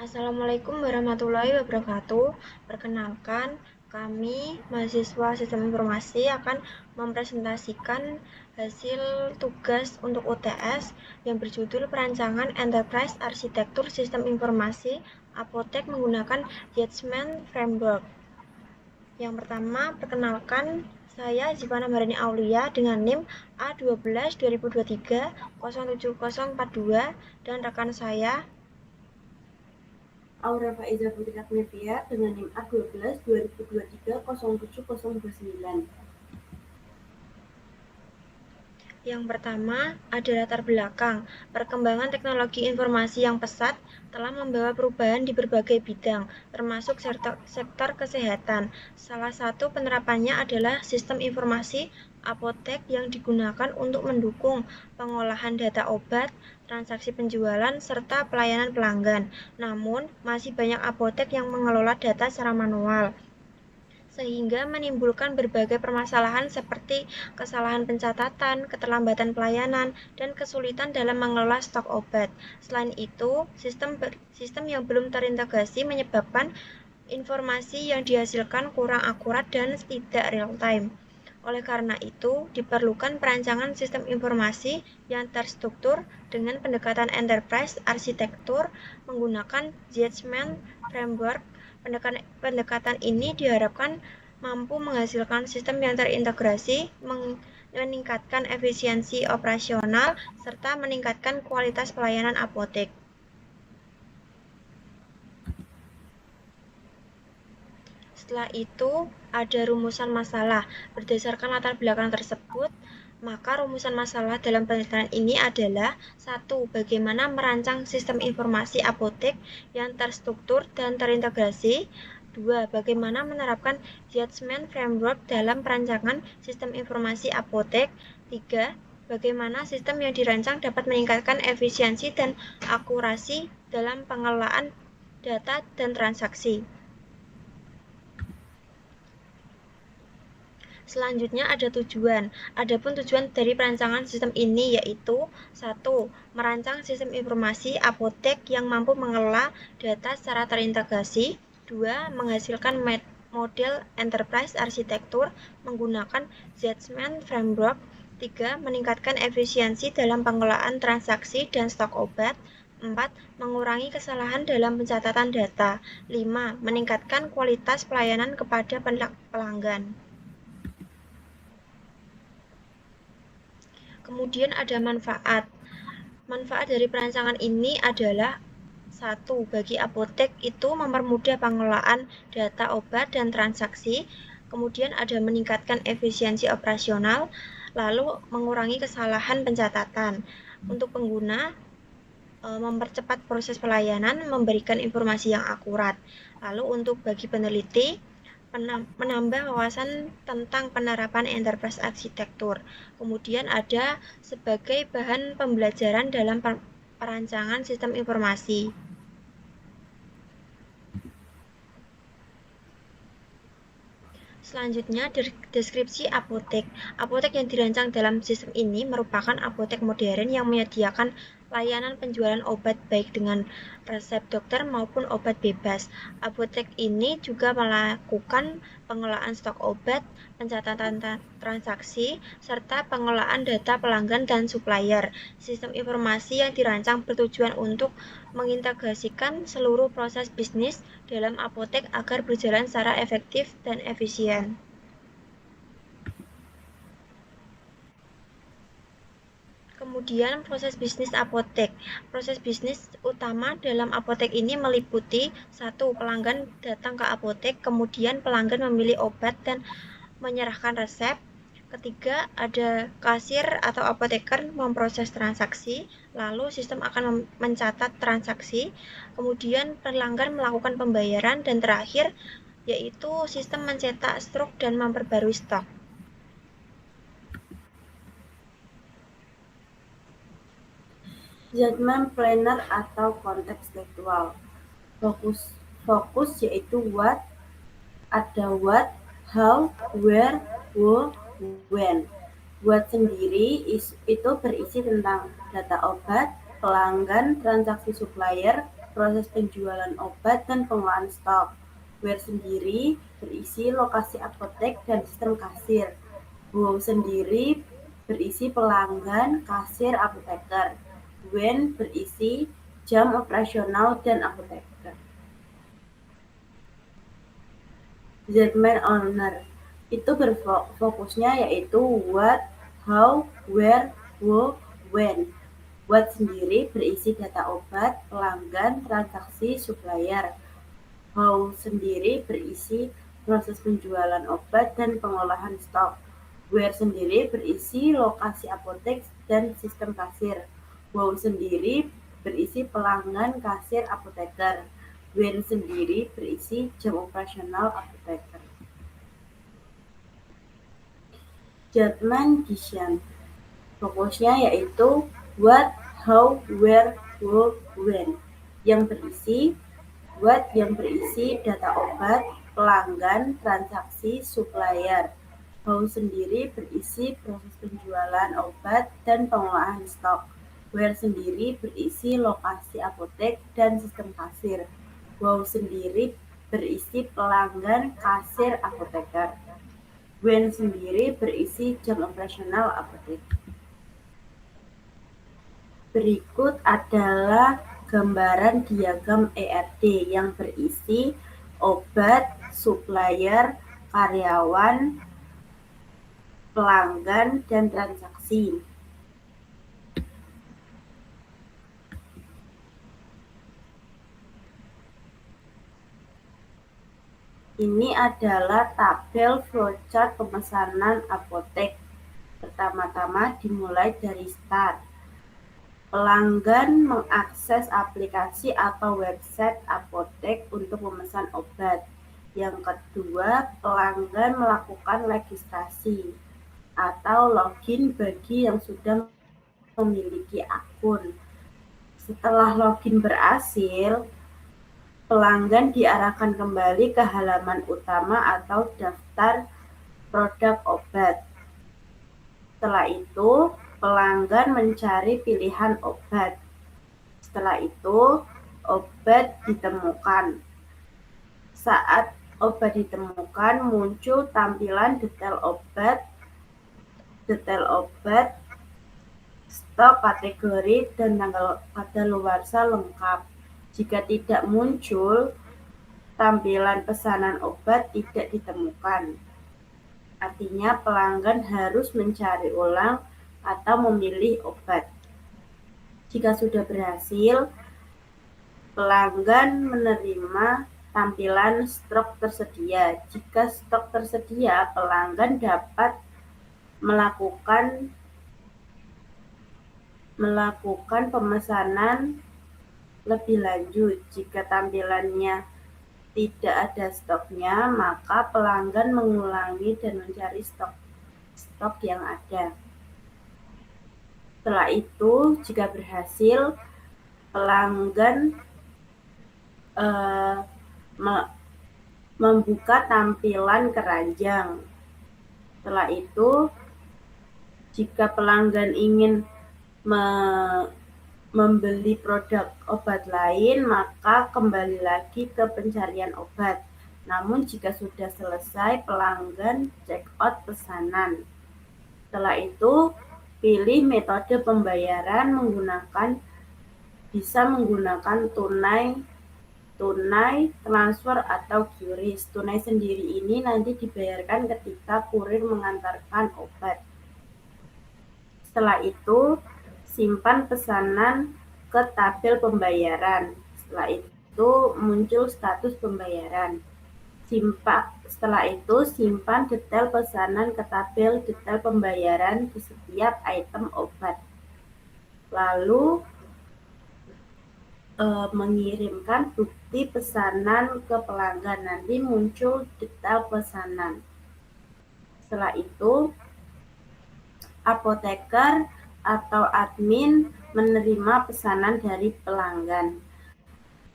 Assalamualaikum warahmatullahi wabarakatuh. Perkenalkan, kami mahasiswa Sistem Informasi akan mempresentasikan hasil tugas untuk UTS yang berjudul Perancangan Enterprise Arsitektur Sistem Informasi Apotek menggunakan Yates-Man Framework. Yang pertama, perkenalkan, saya Zivana Marini Aulia dengan NIM A12 2023 dan rekan saya Aura Faiza Putri Agnevia dengan NIM A12 2023 07029. Yang pertama, ada latar belakang. Perkembangan teknologi informasi yang pesat telah membawa perubahan di berbagai bidang, termasuk sektor kesehatan. Salah satu penerapannya adalah sistem informasi apotek yang digunakan untuk mendukung pengolahan data obat, transaksi penjualan, serta pelayanan pelanggan. Namun, masih banyak apotek yang mengelola data secara manual, sehingga menimbulkan berbagai permasalahan seperti kesalahan pencatatan, keterlambatan pelayanan, dan kesulitan dalam mengelola stok obat. Selain itu, sistem yang belum terintegrasi menyebabkan informasi yang dihasilkan kurang akurat dan tidak real-time. Oleh karena itu, diperlukan perancangan sistem informasi yang terstruktur dengan pendekatan enterprise arsitektur menggunakan Yates-Man Framework. Pendekatan ini diharapkan mampu menghasilkan sistem yang terintegrasi, meningkatkan efisiensi operasional, serta meningkatkan kualitas pelayanan apotek. Setelah itu, ada rumusan masalah. Berdasarkan latar belakang tersebut, maka rumusan masalah dalam penelitian ini adalah: 1. Bagaimana merancang sistem informasi apotek yang terstruktur dan terintegrasi. 2. Bagaimana menerapkan Yates-Man Framework dalam perancangan sistem informasi apotek. 3. Bagaimana sistem yang dirancang dapat meningkatkan efisiensi dan akurasi dalam pengelolaan data dan transaksi. Selanjutnya ada tujuan. Adapun tujuan dari perancangan sistem ini yaitu: 1. Merancang sistem informasi apotek yang mampu mengelola data secara terintegrasi. 2. Menghasilkan model enterprise arsitektur menggunakan Yates-Man Framework. 3. Meningkatkan efisiensi dalam pengelolaan transaksi dan stok obat. 4. Mengurangi kesalahan dalam pencatatan data. 5. Meningkatkan kualitas pelayanan kepada pelanggan. Kemudian ada manfaat. Manfaat dari perancangan ini adalah: 1. Bagi apotek itu mempermudah pengelolaan data obat dan transaksi. Kemudian ada meningkatkan efisiensi operasional, lalu mengurangi kesalahan pencatatan. Untuk pengguna, mempercepat proses pelayanan, memberikan informasi yang akurat. Lalu untuk bagi peneliti, menambah wawasan tentang penerapan enterprise arsitektur. Kemudian ada sebagai bahan pembelajaran dalam perancangan sistem informasi. Selanjutnya, deskripsi apotek. Apotek yang dirancang dalam sistem ini merupakan apotek modern yang menyediakan layanan penjualan obat baik dengan resep dokter maupun obat bebas. Apotek ini juga melakukan pengelolaan stok obat, pencatatan transaksi, serta pengelolaan data pelanggan dan supplier. Sistem informasi yang dirancang bertujuan untuk mengintegrasikan seluruh proses bisnis dalam apotek agar berjalan secara efektif dan efisien. Kemudian proses bisnis apotek. Proses bisnis utama dalam apotek ini meliputi: 1. Pelanggan datang ke apotek, kemudian pelanggan memilih obat dan menyerahkan resep. Ketiga, ada kasir atau apoteker memproses transaksi, lalu sistem akan mencatat transaksi, kemudian pelanggan melakukan pembayaran, dan terakhir yaitu sistem mencetak struk dan memperbarui stok. Judgment planner atau konteks tekstual. Fokus yaitu what, ada what, how, where, who, when. What sendiri itu berisi tentang data obat, pelanggan, transaksi supplier, proses penjualan obat dan pengelolaan stok. Where sendiri berisi lokasi apotek dan sistem kasir. Wow sendiri berisi pelanggan, kasir, apoteker. When berisi jam operasional dan apoteker. Zman owner itu berfokusnya yaitu what, how, where, who, when. What sendiri berisi data obat, pelanggan, transaksi, supplier. How sendiri berisi proses penjualan obat dan pengolahan stok. Where sendiri berisi lokasi apotek dan sistem kasir. Wow sendiri berisi pelanggan, kasir, apoteker. When sendiri berisi jam operasional apoteker. Judgment Decision fokusnya yaitu what, how, where, who, when. Yang berisi what yang berisi data obat, pelanggan, transaksi, supplier. How sendiri berisi proses penjualan obat dan pengolahan stok. Where sendiri berisi lokasi apotek dan sistem kasir. Wow sendiri berisi pelanggan, kasir, apoteker. When sendiri berisi jam operasional apotek. Berikut adalah gambaran diagram ERD yang berisi obat, supplier, karyawan, pelanggan, dan transaksi. Ini adalah tabel flowchart pemesanan apotek. Pertama-tama dimulai dari start. Pelanggan mengakses aplikasi atau website apotek untuk memesan obat. Yang kedua, pelanggan melakukan registrasi atau login bagi yang sudah memiliki akun. Setelah login berhasil, pelanggan diarahkan kembali ke halaman utama atau daftar produk obat. Setelah itu, pelanggan mencari pilihan obat. Setelah itu, obat ditemukan. Saat obat ditemukan, muncul tampilan detail obat, stok, kategori, dan tanggal kadaluarsa lengkap. Jika tidak muncul, tampilan pesanan obat tidak ditemukan. Artinya pelanggan harus mencari ulang atau memilih obat. Jika sudah berhasil, pelanggan menerima tampilan stok tersedia. Jika stok tersedia, pelanggan dapat melakukan pemesanan lebih lanjut. Jika tampilannya tidak ada stoknya, maka pelanggan mengulangi dan mencari stok yang ada. Setelah itu, jika berhasil, pelanggan membuka tampilan keranjang. Setelah itu, jika pelanggan ingin membeli produk obat lain, maka kembali lagi ke pencarian obat. Namun jika sudah selesai, pelanggan check out pesanan. Setelah itu, pilih metode pembayaran bisa menggunakan tunai, transfer, atau QRIS. Tunai sendiri ini nanti dibayarkan ketika kurir mengantarkan obat. Setelah itu, simpan pesanan ke tabel pembayaran. Setelah itu muncul status pembayaran. Setelah itu simpan detail pesanan ke tabel detail pembayaran di setiap item obat. Lalu mengirimkan bukti pesanan ke pelanggan. Nanti muncul detail pesanan. Setelah itu apoteker atau admin menerima pesanan dari pelanggan.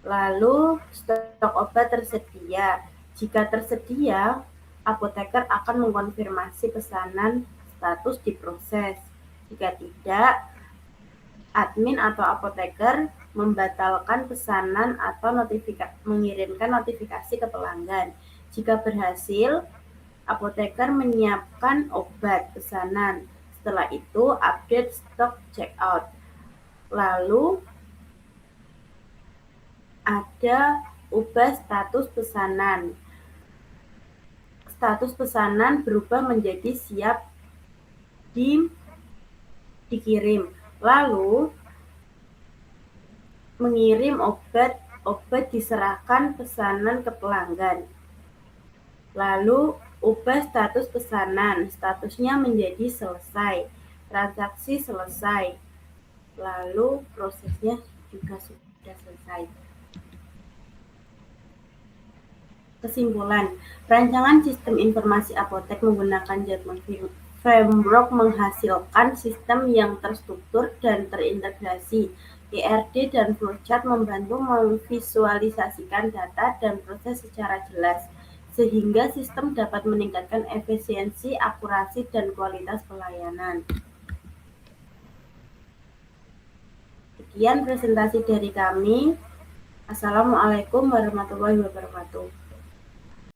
Lalu stok obat tersedia. Jika tersedia, apoteker akan mengkonfirmasi pesanan status diproses. Jika tidak, admin atau apoteker membatalkan pesanan atau mengirimkan notifikasi ke pelanggan. Jika berhasil, apoteker menyiapkan obat pesanan. Setelah itu, update stok checkout. Lalu ada ubah status pesanan. Status pesanan berubah menjadi siap dikirim. Lalu mengirim obat diserahkan pesanan ke pelanggan. Lalu ubah status pesanan, statusnya menjadi selesai, transaksi selesai. Lalu prosesnya juga sudah selesai. Kesimpulan, perancangan sistem informasi apotek menggunakan Jadman Framework menghasilkan sistem yang terstruktur dan terintegrasi. ERD dan flowchart membantu memvisualisasikan data dan proses secara jelas, sehingga sistem dapat meningkatkan efisiensi, akurasi, dan kualitas pelayanan. Sekian presentasi dari kami. Assalamualaikum warahmatullahi wabarakatuh.